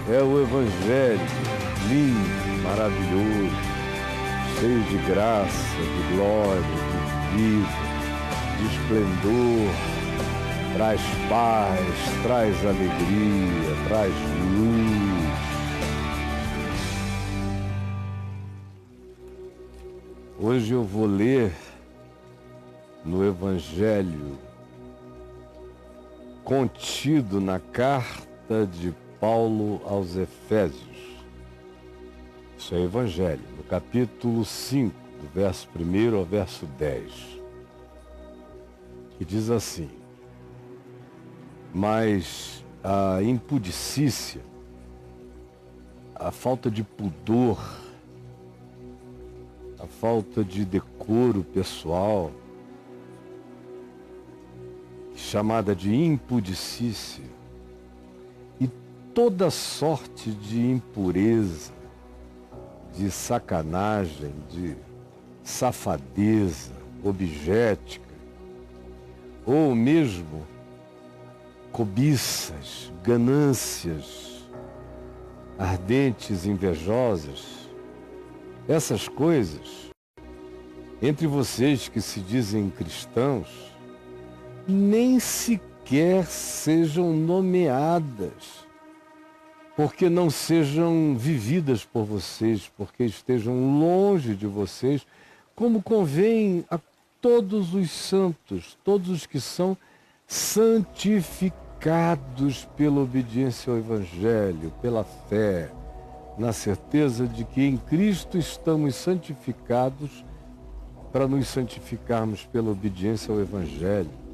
É o Evangelho lindo, maravilhoso, cheio de graça, de glória, de vida, de esplendor, traz paz, traz alegria, traz luz. Hoje eu vou ler no Evangelho contido na carta de Paulo aos Efésios. Isso é Evangelho, no capítulo 5, do verso 1 ao verso 10, que diz assim: mas a impudicícia, a falta de pudor, a falta de decoro pessoal, chamada de impudicícia, e toda sorte de impureza, de sacanagem, de safadeza objetica, ou mesmo cobiças, ganâncias, ardentes, invejosas, essas coisas, entre vocês que se dizem cristãos, nem sequer sejam nomeadas, porque não sejam vividas por vocês, porque estejam longe de vocês, como convém a todos os santos, todos os que são santificados pela obediência ao Evangelho, pela fé, na certeza de que em Cristo estamos santificados para nos santificarmos pela obediência ao Evangelho.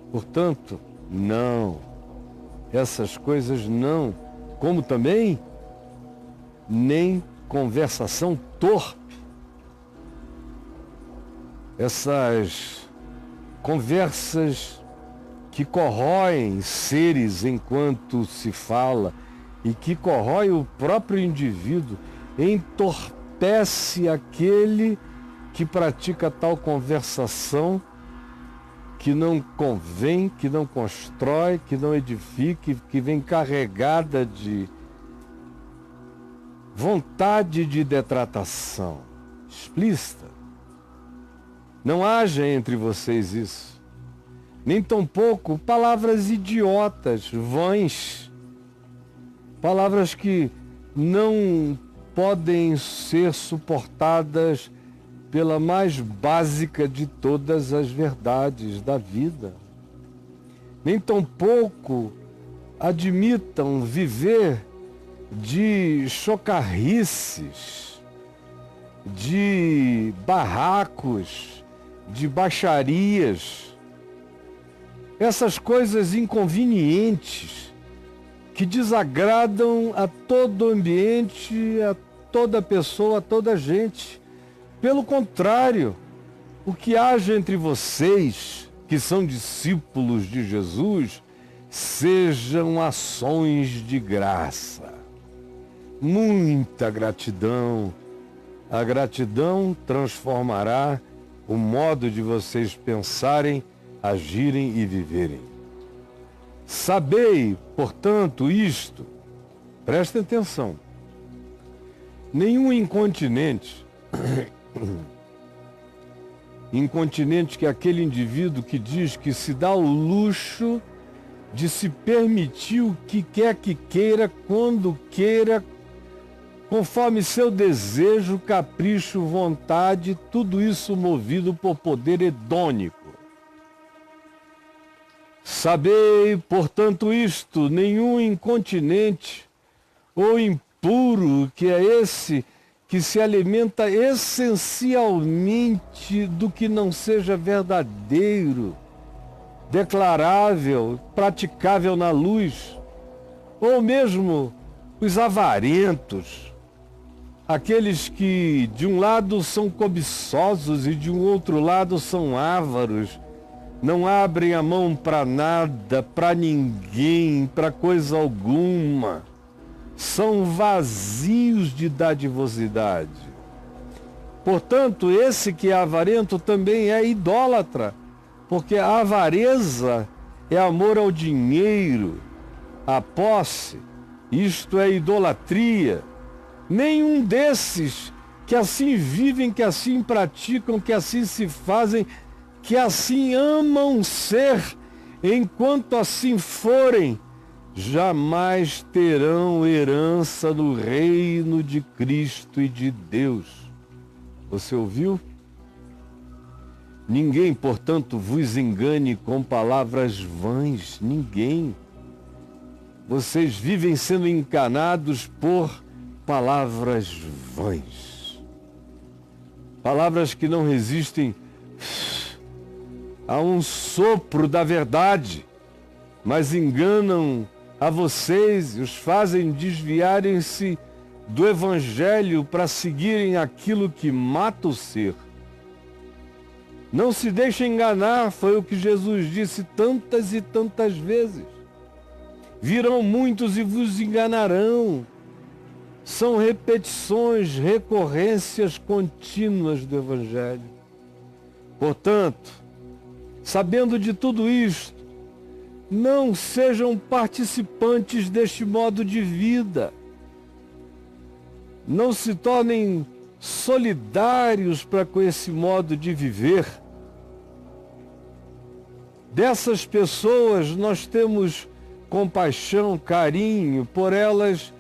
Portanto, não, essas coisas não, como também nem conversação torpe. Essas conversas que corroem seres enquanto se fala e que corrói o próprio indivíduo, entorpece aquele que pratica tal conversação que não convém, que não constrói, que não edifique, que vem carregada de vontade de detratação explícita. Não haja entre vocês isso, nem tampouco palavras idiotas, vãs, palavras que não podem ser suportadas pela mais básica de todas as verdades da vida. Nem tampouco admitam viver de chocarrices, de barracos, de baixarias, essas coisas inconvenientes que desagradam a todo ambiente, a toda pessoa, a toda gente. Pelo contrário, o que haja entre vocês, que são discípulos de Jesus, sejam ações de graça. Muita gratidão. A gratidão transformará o modo de vocês pensarem, agirem e viverem. Sabei, portanto, isto, prestem atenção, nenhum incontinente que é aquele indivíduo que diz que se dá o luxo de se permitir o que quer que queira, quando queira, conforme seu desejo, capricho, vontade, tudo isso movido por poder hedônico. Sabei, portanto, isto, nenhum incontinente ou impuro, que é esse que se alimenta essencialmente do que não seja verdadeiro, declarável, praticável na luz, ou mesmo os avarentos, aqueles que de um lado são cobiçosos e de um outro lado são ávaros, não abrem a mão para nada, para ninguém, para coisa alguma, são vazios de dadivosidade. Portanto, esse que é avarento também é idólatra, porque a avareza é amor ao dinheiro, à posse, Isto é idolatria. Nenhum desses que assim vivem, que assim praticam, que assim se fazem, que assim amam ser, enquanto assim forem, jamais terão herança no reino de Cristo e de Deus. Você ouviu? Ninguém, portanto, vos engane com palavras vãs. Ninguém. Vocês vivem sendo enganados por palavras vãs. Palavras que não resistem a um sopro da verdade, mas enganam a vocês e os fazem desviarem-se do Evangelho para seguirem aquilo que mata o ser. Não se deixe enganar, foi o que Jesus disse tantas e tantas vezes. Virão muitos e vos enganarão. São repetições, recorrências contínuas do Evangelho. Portanto, sabendo de tudo isto, não sejam participantes deste modo de vida. Não se tornem solidários para com esse modo de viver. Dessas pessoas nós temos compaixão, carinho, por elas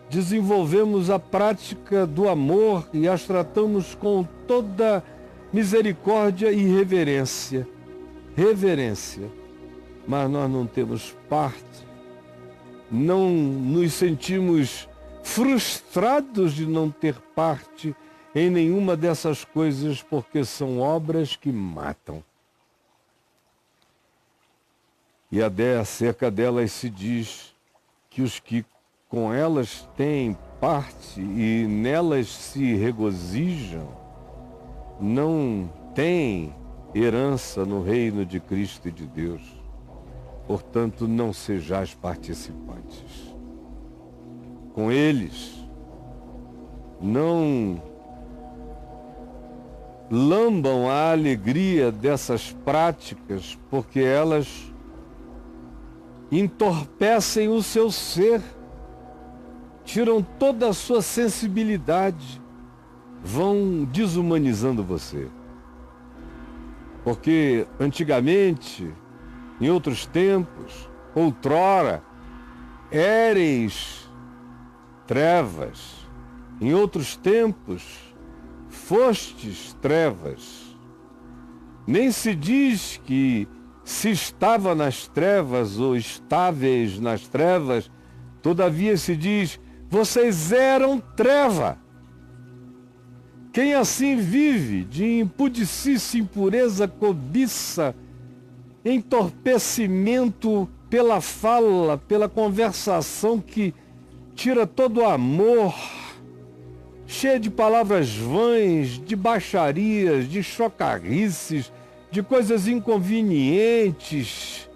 desenvolvemos a prática do amor e as tratamos com toda misericórdia e reverência. Reverência. Mas nós não temos parte, não nos sentimos frustrados de não ter parte em nenhuma dessas coisas, porque são obras que matam. E acerca delas se diz que os que com elas têm parte e nelas se regozijam, não têm herança no reino de Cristo e de Deus. Portanto, não sejais participantes. Com eles, não lambam a alegria dessas práticas, porque elas entorpecem o seu ser, tiram toda a sua sensibilidade, vão desumanizando você. Porque antigamente, em outros tempos, outrora, éreis trevas. Em outros tempos, fostes trevas. Nem se diz que se estava nas trevas ou estáveis nas trevas, todavia se diz, vocês eram treva. Quem assim vive de impudicícia, impureza, cobiça, entorpecimento pela fala, pela conversação que tira todo o amor, cheia de palavras vãs, de baixarias, de chocarrices, de coisas inconvenientes,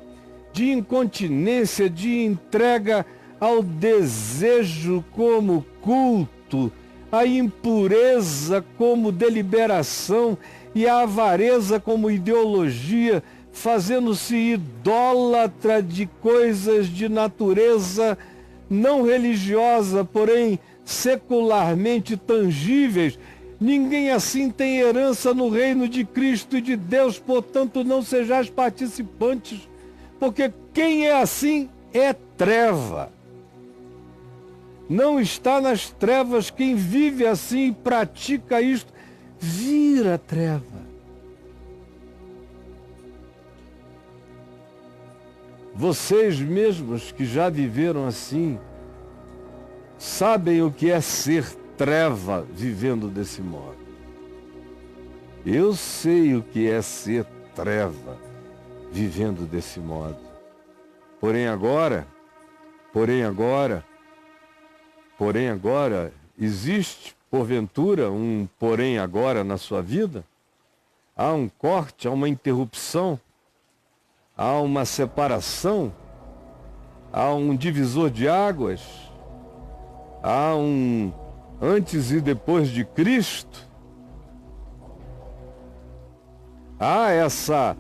de incontinência, de entrega ao desejo como culto, a impureza como deliberação e a avareza como ideologia, fazendo-se idólatra de coisas de natureza não religiosa, porém secularmente tangíveis. Ninguém assim tem herança no reino de Cristo e de Deus, portanto não sejais participantes, porque quem é assim é treva. Não está nas trevas, quem vive assim e pratica isto, vira treva. Vocês mesmos que já viveram assim, sabem o que é ser treva vivendo desse modo. Eu sei o que é ser treva vivendo desse modo. Porém agora, existe, porventura, um porém agora na sua vida? Há um corte, há uma interrupção? Há uma separação? Há um divisor de águas? Há um antes e depois de Cristo? Há essa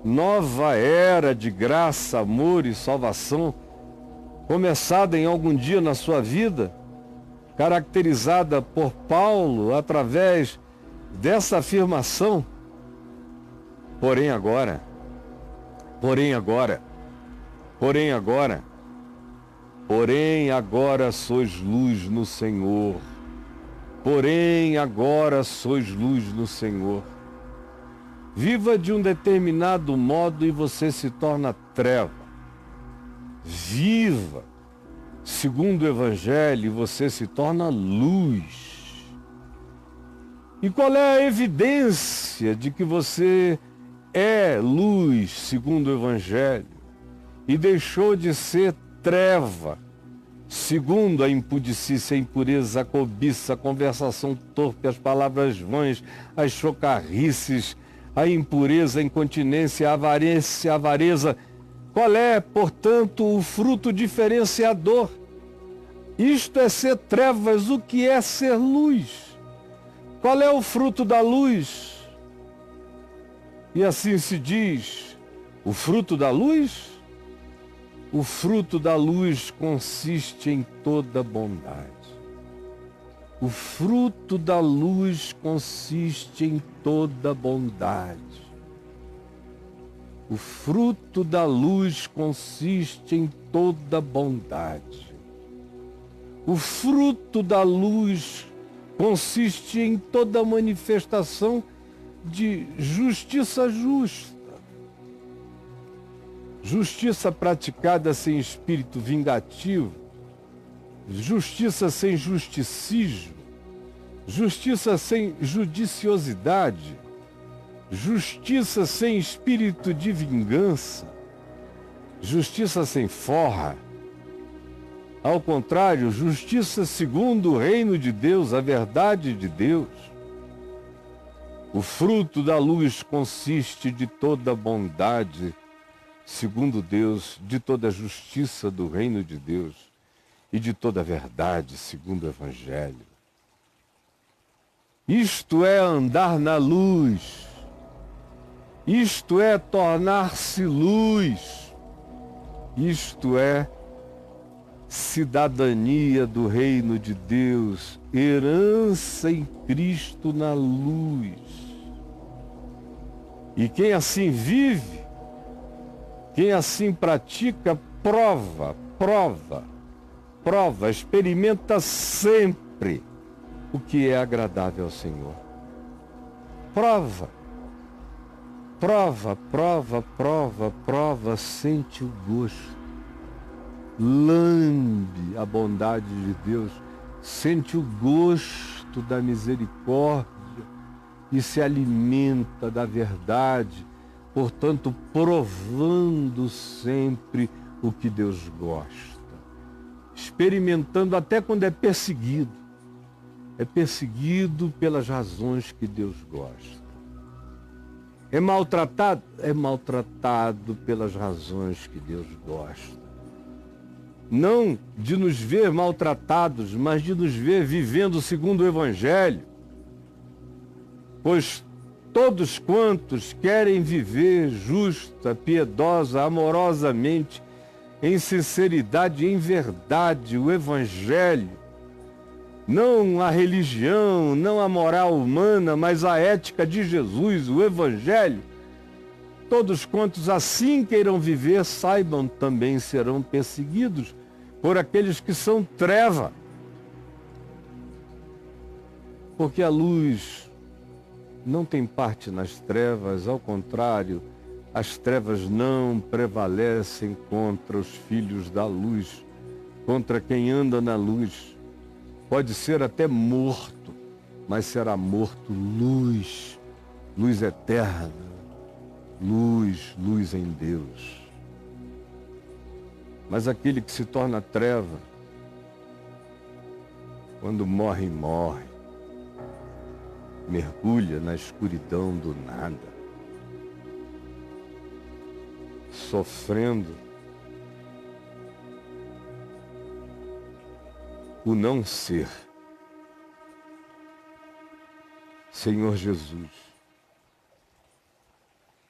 nova era de graça, amor e salvação começada em algum dia na sua vida, caracterizada por Paulo através dessa afirmação. Porém agora, sois luz no Senhor. Porém agora sois luz no Senhor. Viva de um determinado modo e você se torna treva. Viva segundo o Evangelho e você se torna luz. E qual é a evidência de que você é luz segundo o Evangelho e deixou de ser treva segundo a impudicícia, a impureza, a cobiça, a conversação torpe, as palavras vãs, as chocarrices, a impureza, a incontinência, a avareza? Qual é, portanto, o fruto diferenciador? Isto é ser trevas, o que é ser luz? Qual é o fruto da luz? E assim se diz, o fruto da luz? O fruto da luz consiste em toda bondade. O fruto da luz consiste em toda bondade. O fruto da luz consiste em toda bondade. O fruto da luz consiste em toda manifestação de justiça justa. Justiça praticada sem espírito vingativo, justiça sem justicismo, justiça sem judiciosidade, justiça sem espírito de vingança, justiça sem forra. Ao contrário, justiça segundo o reino de Deus, a verdade de Deus. O fruto da luz consiste de toda bondade, segundo Deus, de toda a justiça do reino de Deus e de toda a verdade, segundo o Evangelho. Isto é andar na luz. Isto é tornar-se luz. Isto é cidadania do reino de Deus, herança em Cristo na luz. E quem assim vive, quem assim pratica, prova, experimenta sempre o que é agradável ao Senhor. Prova, sente o gosto. Lambe a bondade de Deus, sente o gosto da misericórdia e se alimenta da verdade, portanto, provando sempre o que Deus gosta, experimentando até quando é perseguido pelas razões que Deus gosta. É maltratado pelas razões que Deus gosta. Não de nos ver maltratados, mas de nos ver vivendo segundo o Evangelho. Pois todos quantos querem viver justa, piedosa, amorosamente, em sinceridade, em verdade, o Evangelho, não a religião, não a moral humana, mas a ética de Jesus, o Evangelho, todos quantos assim queiram viver, saibam, também serão perseguidos por aqueles que são treva. Porque a luz não tem parte nas trevas, ao contrário, as trevas não prevalecem contra os filhos da luz, contra quem anda na luz. Pode ser até morto, mas será morto luz, luz eterna, luz em Deus. Mas aquele que se torna treva, quando morre, mergulha na escuridão do nada, sofrendo o não ser. Senhor Jesus,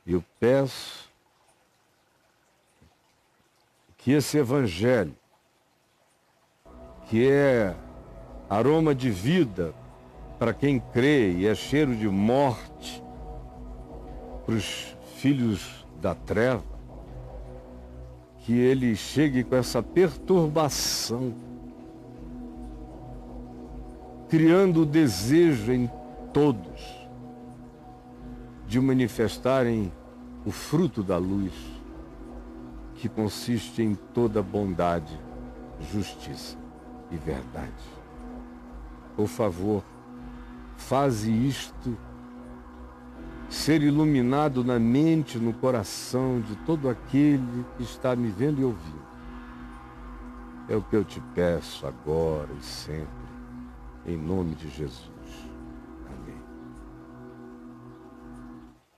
eu peço que esse Evangelho que é aroma de vida para quem crê e é cheiro de morte para os filhos da treva, que ele chegue com essa perturbação, criando o desejo em todos de manifestarem o fruto da luz, que consiste em toda bondade, justiça e verdade. Por favor, faze isto ser iluminado na mente, no coração de todo aquele que está me vendo e ouvindo. É o que eu te peço agora e sempre, em nome de Jesus.